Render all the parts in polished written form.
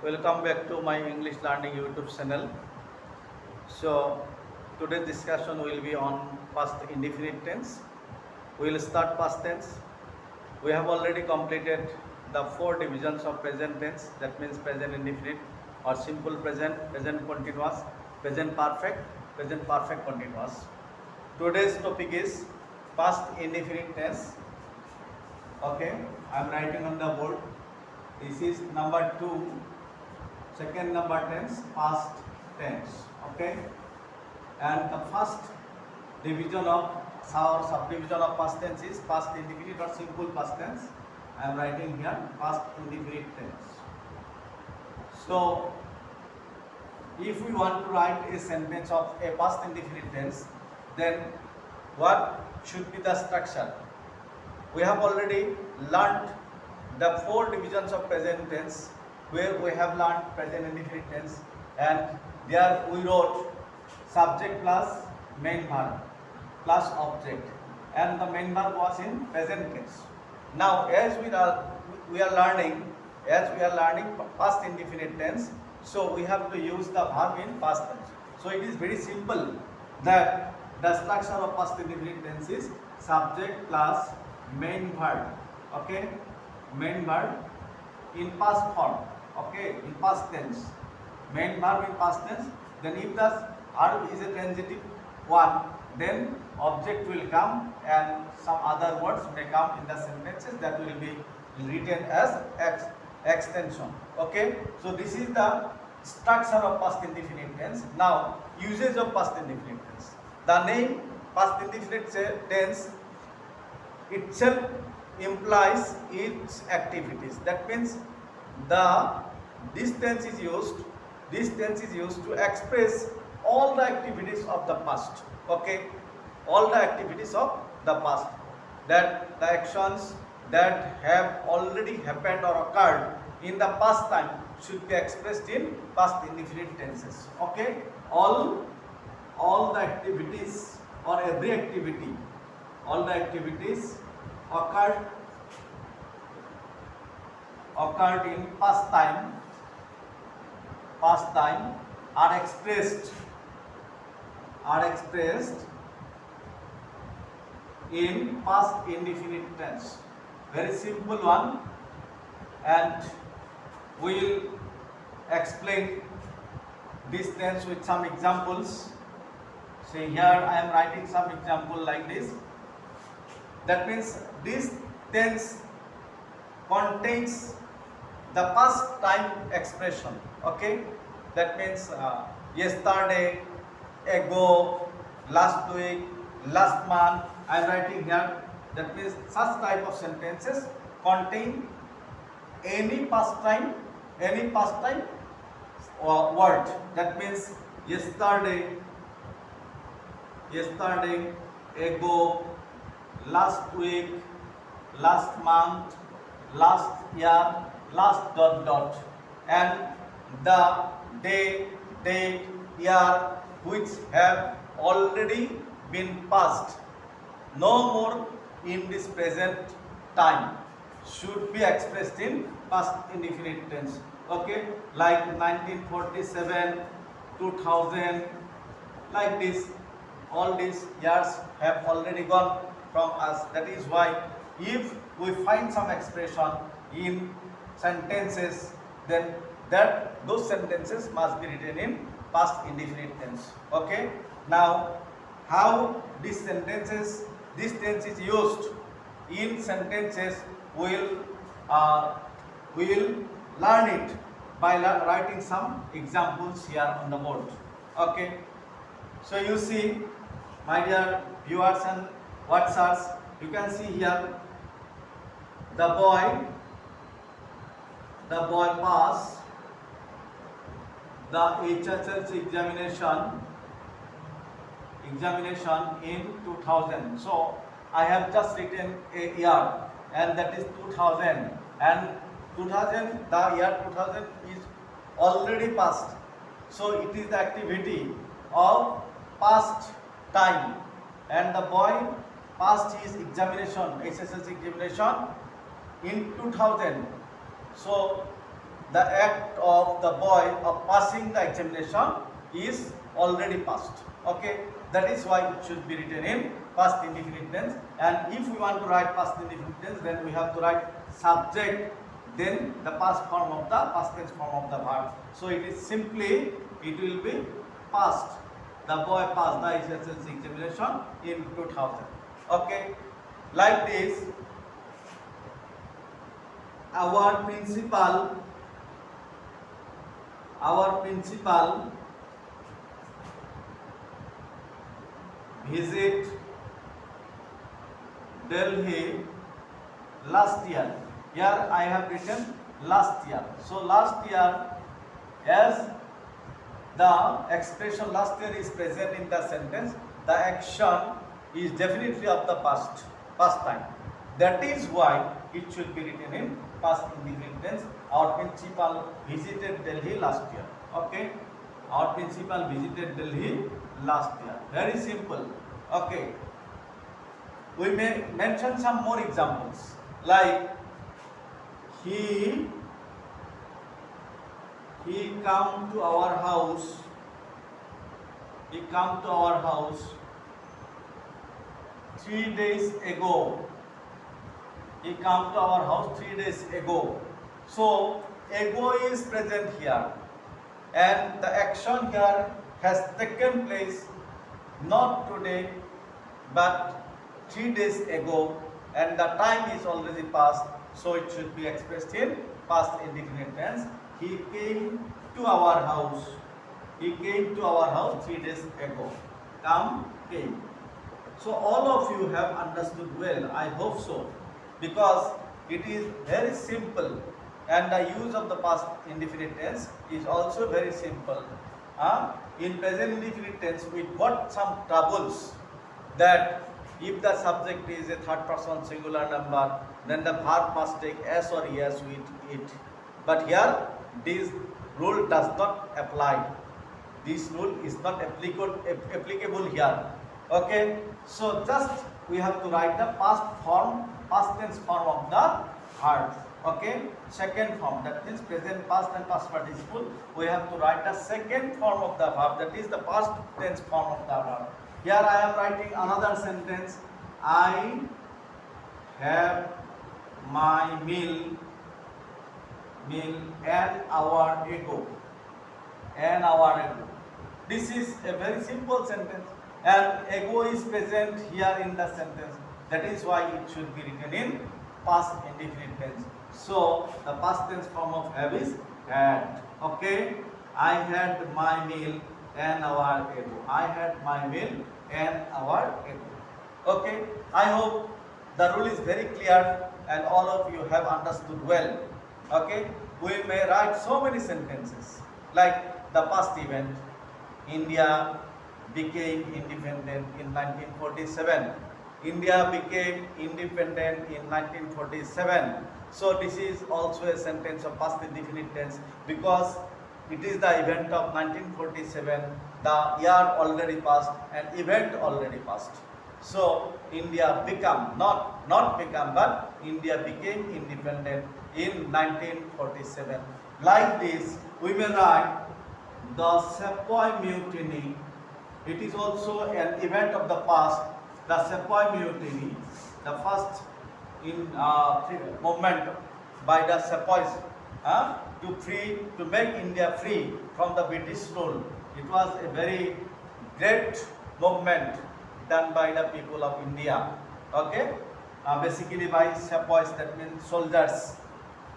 Welcome back to my English Learning YouTube channel. So today's discussion will be on past indefinite tense. We will start past tense. We have already completed the 4 divisions of present tense, that means present indefinite or simple present, present continuous, present perfect continuous. Today's topic is past indefinite tense. Okay, I am writing on the board. This is number 2. Second number tense, past tense. Okay, and the first division of subdivision of past tense is past indefinite or simple past tense. I am writing here past indefinite tense. So if we want to write a sentence of a past indefinite tense, then what should be the structure? We have already learnt the 4 divisions of present tense, where we have learned present indefinite tense, and there we wrote subject plus main verb plus object, and the main verb was in present tense. Now as we are learning past indefinite tense, so we have to use the verb in past tense. So it is very simple that the structure of past indefinite tense is subject plus main verb. Okay, main verb in past form. Okay, in past tense, main verb in past tense. Then if the verb is a transitive one, then object will come and some other words may come in the sentences that will be written as extension. Okay, so this is the structure of past indefinite tense. Now usage of past indefinite tense. The name past indefinite tense itself implies its activities. That means this tense is used to express all the activities of the past. Okay, all the activities of the past, that the actions that have already happened or occurred in the past time should be expressed in past indefinite tenses. Okay, all the activities or every activity, all the activities occurred in past time are expressed in past indefinite tense. Very simple one, and we will explain this tense with some examples. See, here I am writing some example like this. That means this tense contains the past time expression. Okay, that means yesterday, ago, last week, last month. I am writing here. That means such type of sentences contain any past time word. That means yesterday, ago, last week, last month, last year, last ... and the day, date, year which have already been passed, no more in this present time, should be expressed in past indefinite tense. Okay, like 1947, 2000, like this. All these years have already gone from us. That is why if we find some expression in sentences, then those sentences must be written in past indefinite tense. Okay, now how this tense is used in sentences, we will learn it by writing some examples here on the board. Okay, so you see, my dear viewers and watchers, you can see here the boy passed the HSLC examination in 2000. So I have just written a year, and that is 2000, and the year 2000 is already past. So it is the activity of past time, and the boy passed his examination, SSLC examination in 2000. So the act of the boy of passing the examination is already passed. Okay, that is why it should be written in past indefinite tense. And if we want to write past indefinite tense, then we have to write subject, then the past form of the past tense form of the verb. So it is simply, it will be passed. The boy passed the SSLC examination in 2000. Okay, like this, our principal visit Delhi last year. Here I have written last year. So last year, as the expression last year is present in the sentence, the action is definitely of the past time. That is why it should be written in past indefinite tense. Our principal visited Delhi last year. Okay, our principal visited Delhi last year. Very simple. Okay, we may mention some more examples, like he come to our house. He come to our house 3 days ago. He come to our house 3 days ago. So ago is present here, and the action here has taken place not today but 3 days ago, and the time is already passed, so it should be expressed in past indefinite tense. He came to our house. He came to our house 3 days ago. Come, came. So all of you have understood well, I hope so, because it is very simple, and the use of the past indefinite tense is also very simple. In present indefinite tense, we got some troubles, that if the subject is a third person singular number, then the verb must take s or es with it. But here, this rule does not apply. This rule is not applicable here. Okay, so just we have to write the past tense form of the verb. Okay, second form, that means present, past and past participle. We have to write the second form of the verb, that is the past tense form of the verb. Here I am writing another sentence. I have my meal an hour ago. An hour ago. This is a very simple sentence, and ago is present here in the sentence. That is why it should be written in past indefinite tense. So the past tense form of have is had. Okay, I had my meal an hour ago. I had my meal an hour ago. Okay, I hope the rule is very clear and all of you have understood well. Okay, we may write so many sentences like the past event. India became independent in 1947. India became independent in 1947. So this is also a sentence of past indefinite tense, because it is the event of 1947. The year already passed and event already passed. So India become, not become, but India became independent in 1947. Like this, we may write the Sepoy Mutiny. It is also an event of the past. The Sepoy Mutiny, the first movement by the Sepoys to make India free from the British rule. It was a very great movement done by the people of India. Okay, basically by Sepoys, that means soldiers.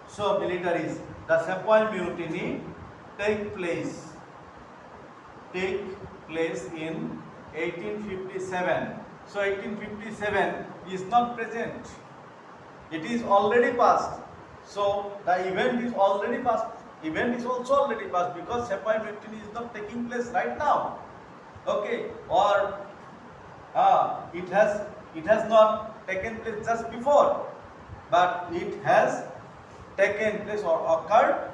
So militaries. The Sepoy Mutiny take place in 1857. So 1857 is not present. It is already past. So the event is already past. Event is also already past, because Sepoy Mutiny is not taking place right now. Okay, or it has not taken place just before, but it has taken place or occurred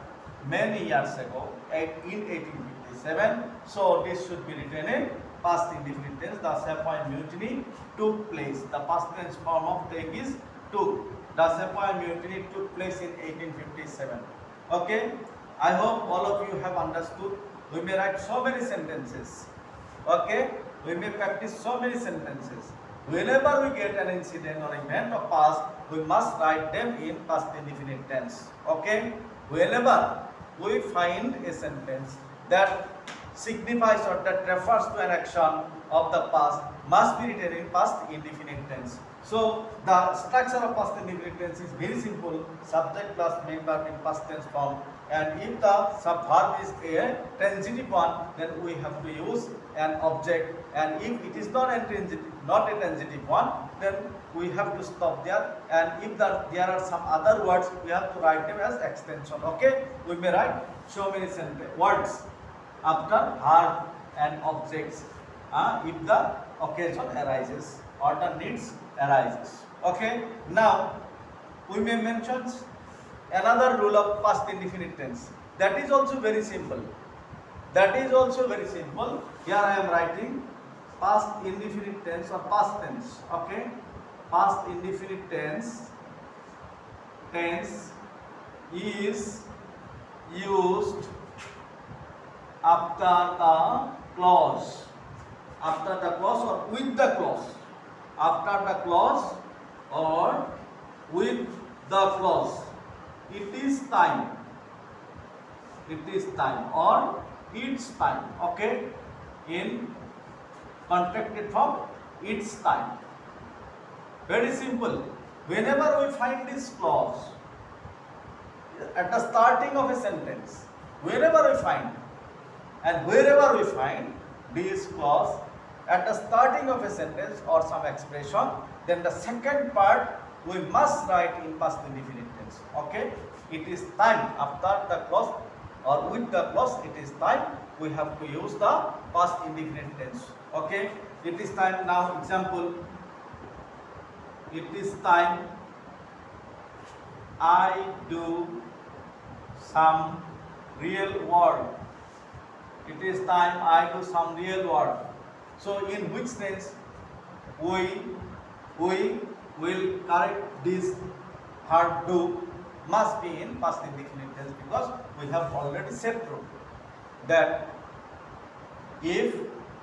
many years ago in 1857. So this should be written in past indefinite tense. The Sepoy Mutiny took place. The past tense form of take is took. The Sepoy Mutiny took place in 1857. Okay, I hope all of you have understood. We may write so many sentences. Okay, we may practice so many sentences. Whenever we get an incident or event of past, we must write them in past indefinite tense. Okay, whenever we find a sentence that signifies or that refers to an action of the past, must be written in past indefinite tense. So the structure of past indefinite tense is very simple: subject plus main verb in past tense form, and if the subverb is a transitive one, then we have to use an object, and if it is not a transitive one, then we have to stop there, and if there are some other words, we have to write them as extension. Okay, we may write so many words after verb and objects if the occasion arises or the needs arises. Okay, now we may mention another rule of past indefinite tense. That is also very simple. Here I am writing past indefinite tense or past tense. Okay, past indefinite tense is used after the clause or with the clause. After the clause or with the clause. It is time or it's time. Okay, in contracted form, it's time. Very simple. Whenever we find this clause at the starting of a sentence, wherever we find this clause at the starting of a sentence or some expression, then the second part we must write in past indefinite tense. Okay, it is time. After the clause or with the clause, it is time, we have to use the past indefinite tense. Okay, it is time. Now example, it is time I do some real work. It is time I do some real work. So in which tense we will correct this verb do must be in past indefinite tense, because we have already said through that if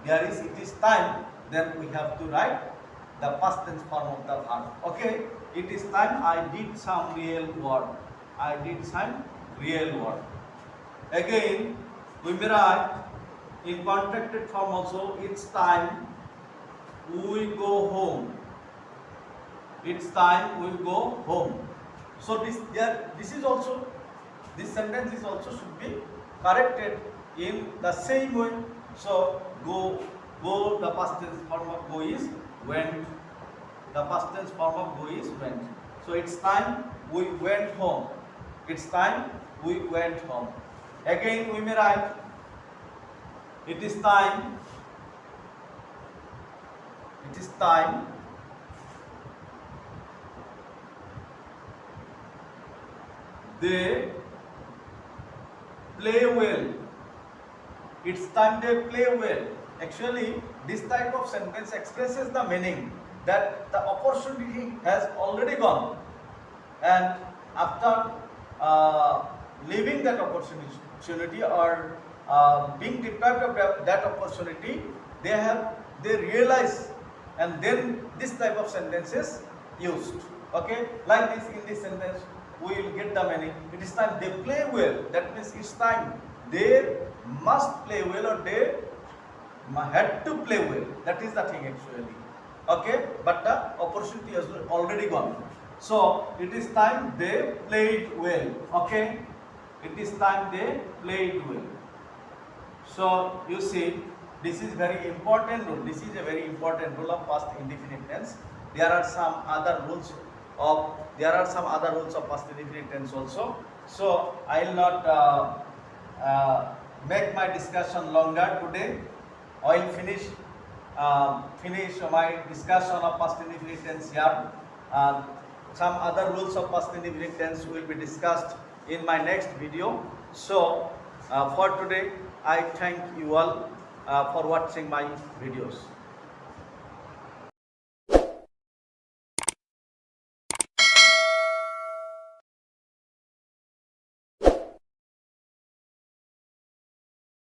there is it is time, then we have to write the past tense form of the verb. Okay, it is time I did some real work. I did some real work. Again, we may write in contracted form also, it's time we go home. It's time we go home. So this sentence is also should be corrected in the same way. So go, the past tense form of go is went. The past tense form of go is went. So it's time we went home. It's time we went home. Again we may write, it is time they play well. It's time they play well. Actually, this type of sentence expresses the meaning that the opportunity has already gone, and after leaving that opportunity or being deprived of that opportunity, they realize, and then this type of sentence is used. Okay, like this, in this sentence we will get the meaning. It is time they play well. That means it's time they must play well, or they had to play well. That is the thing actually. Okay, but the opportunity has already gone. So it is time they played well. Okay, it is time they played well. So you see, this is very important rule. This is a very important rule of past indefinite tense. There are some other rules of past indefinite tense also. So I will not make my discussion longer today. I will finish my discussion of past indefinite tense here. Some other rules of past indefinite tense will be discussed in my next video. So for today, I thank you all for watching my videos.